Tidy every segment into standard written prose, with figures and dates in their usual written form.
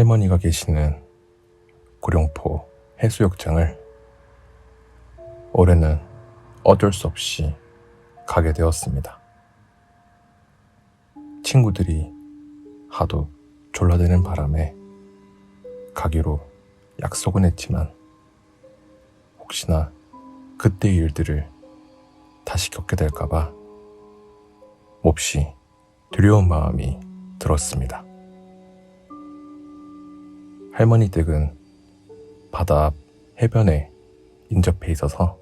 할머니가 계시는 구룡포 해수욕장을 올해는 어쩔 수 없이 가게 되었습니다. 친구들이 하도 졸라대는 바람에 가기로 약속은 했지만 혹시나 그때의 일들을 다시 겪게 될까봐 몹시 두려운 마음이 들었습니다. 할머니 댁은 바다 앞 해변에 인접해 있어서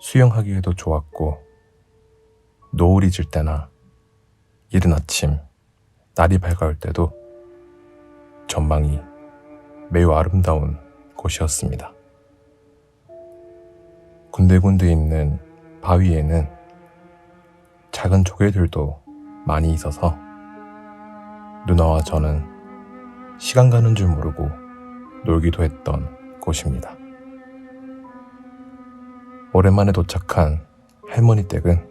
수영하기에도 좋았고 노을이 질 때나 이른 아침 날이 밝아올 때도 전망이 매우 아름다운 곳이었습니다. 군데군데 있는 바위에는 작은 조개들도 많이 있어서 누나와 저는 시간 가는 줄 모르고 놀기도 했던 곳입니다. 오랜만에 도착한 할머니 댁은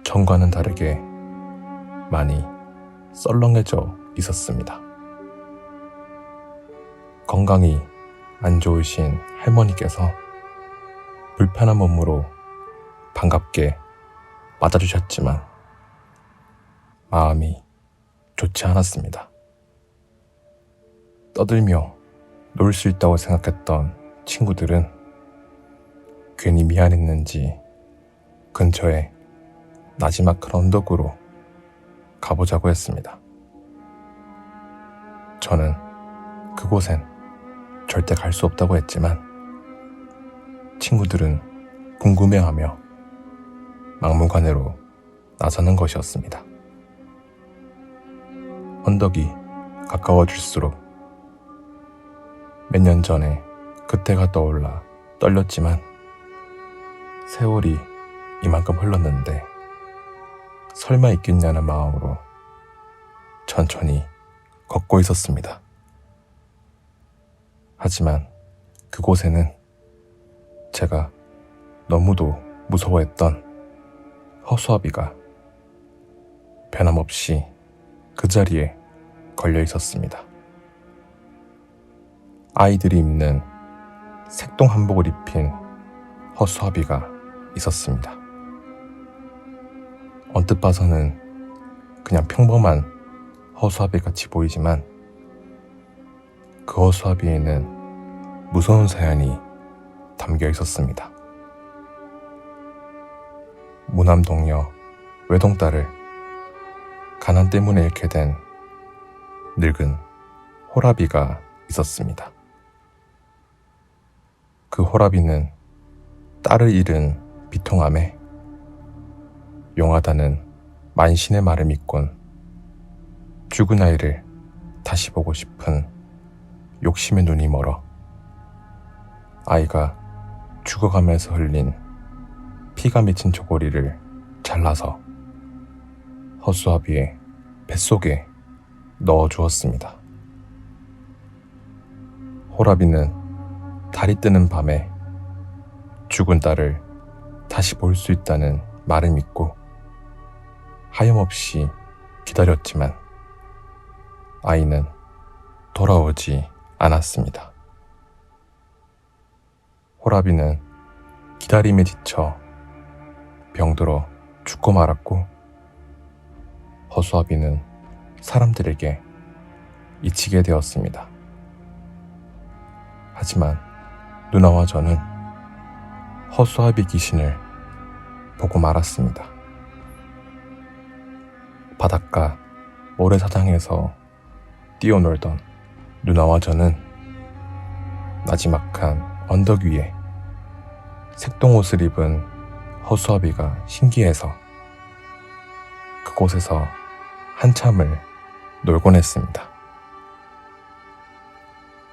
전과는 다르게 많이 썰렁해져 있었습니다. 건강이 안 좋으신 할머니께서 불편한 몸으로 반갑게 맞아주셨지만 마음이 좋지 않았습니다. 떠들며 놀 수 있다고 생각했던 친구들은 괜히 미안했는지 근처에 나지막한 언덕으로 가보자고 했습니다. 저는 그곳엔 절대 갈 수 없다고 했지만 친구들은 궁금해하며 막무가내로 나서는 것이었습니다. 언덕이 가까워질수록 몇 년 전에 그때가 떠올라 떨렸지만 세월이 이만큼 흘렀는데 설마 있겠냐는 마음으로 천천히 걷고 있었습니다. 하지만 그곳에는 제가 너무도 무서워했던 허수아비가 변함없이 그 자리에 걸려 있었습니다. 아이들이 입는 색동 한복을 입힌 허수아비가 있었습니다. 언뜻 봐서는 그냥 평범한 허수아비 같이 보이지만 그 허수아비에는 무서운 사연이 담겨 있었습니다. 무남동녀 외동딸을 가난 때문에 잃게 된 늙은 호라비가 있었습니다. 그 호라비는 딸을 잃은 비통함에 용하다는 만신의 말을 믿곤 죽은 아이를 다시 보고 싶은 욕심의 눈이 멀어 아이가 죽어가면서 흘린 피가 맺힌 저고리를 잘라서 허수아비의 뱃속에 넣어주었습니다. 호라비는 달이 뜨는 밤에 죽은 딸을 다시 볼 수 있다는 말을 믿고 하염없이 기다렸지만 아이는 돌아오지 않았습니다. 호라비는 기다림에 지쳐 병들어 죽고 말았고 허수아비는 사람들에게 잊히게 되었습니다. 하지만 누나와 저는 허수아비 귀신을 보고 말았습니다. 바닷가 모래사장에서 뛰어놀던 누나와 저는 나지막한 언덕 위에 색동옷을 입은 허수아비가 신기해서 그곳에서 한참을 놀곤 했습니다.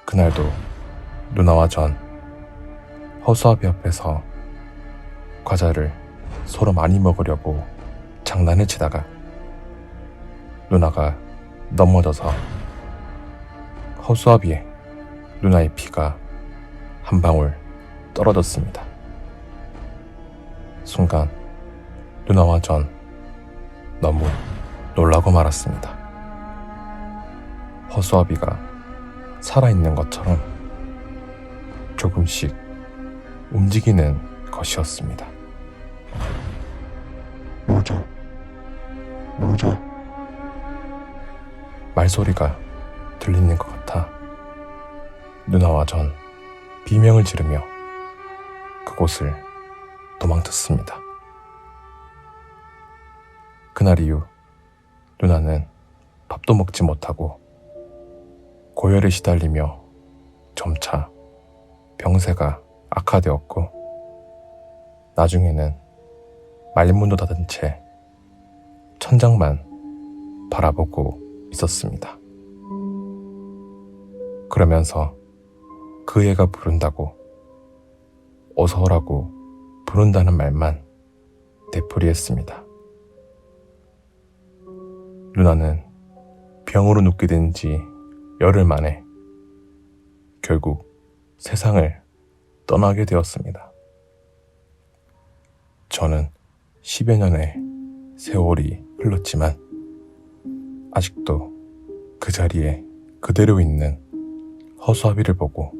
그날도 누나와 전 허수아비 앞에서 과자를 서로 많이 먹으려고 장난을 치다가 누나가 넘어져서 허수아비에 누나의 피가 한 방울 떨어졌습니다. 순간 누나와 전 너무 놀라고 말았습니다. 허수아비가 살아있는 것처럼 조금씩 움직이는 것이었습니다. 뭐죠? 뭐죠? 말소리가 들리는 것 같아 누나와 전 비명을 지르며 그곳을 도망쳤습니다. 그날 이후 누나는 밥도 먹지 못하고 고열에 시달리며 점차 병세가 악화되었고 나중에는 말문도 닫은 채 천장만 바라보고 있었습니다. 그러면서 그 애가 부른다고 어서 오라고 부른다는 말만 되풀이했습니다. 누나는 병으로 눕게 된 지 열흘 만에 결국 세상을 떠나게 되었습니다. 저는 10여 년의 세월이 흘렀지만 아직도 그 자리에 그대로 있는 허수아비를 보고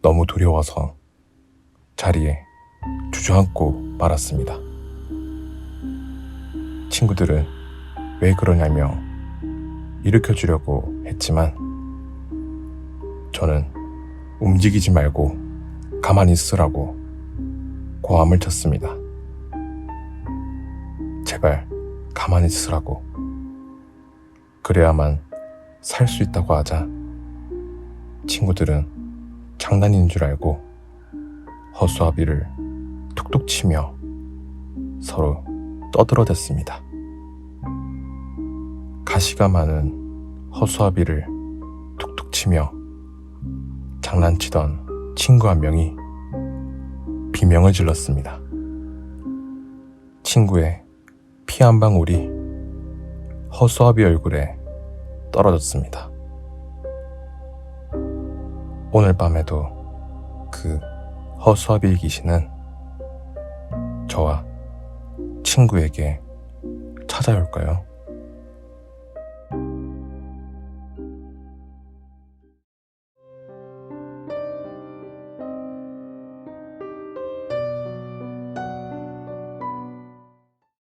너무 두려워서 자리에 주저앉고 말았습니다. 친구들은 왜 그러냐며 일으켜주려고 했지만 저는 움직이지 말고 가만히 있으라고 고함을 쳤습니다. 제발 가만히 있으라고. 그래야만 살 수 있다고 하자 친구들은 장난인 줄 알고 허수아비를 툭툭 치며 서로 떠들어댔습니다. 가시가 많은 허수아비를 툭툭 치며 장난치던 친구 한 명이 비명을 질렀습니다. 친구의 피 한 방울이 허수아비 얼굴에 떨어졌습니다. 오늘 밤에도 그 허수아비의 귀신은 저와 친구에게 찾아올까요?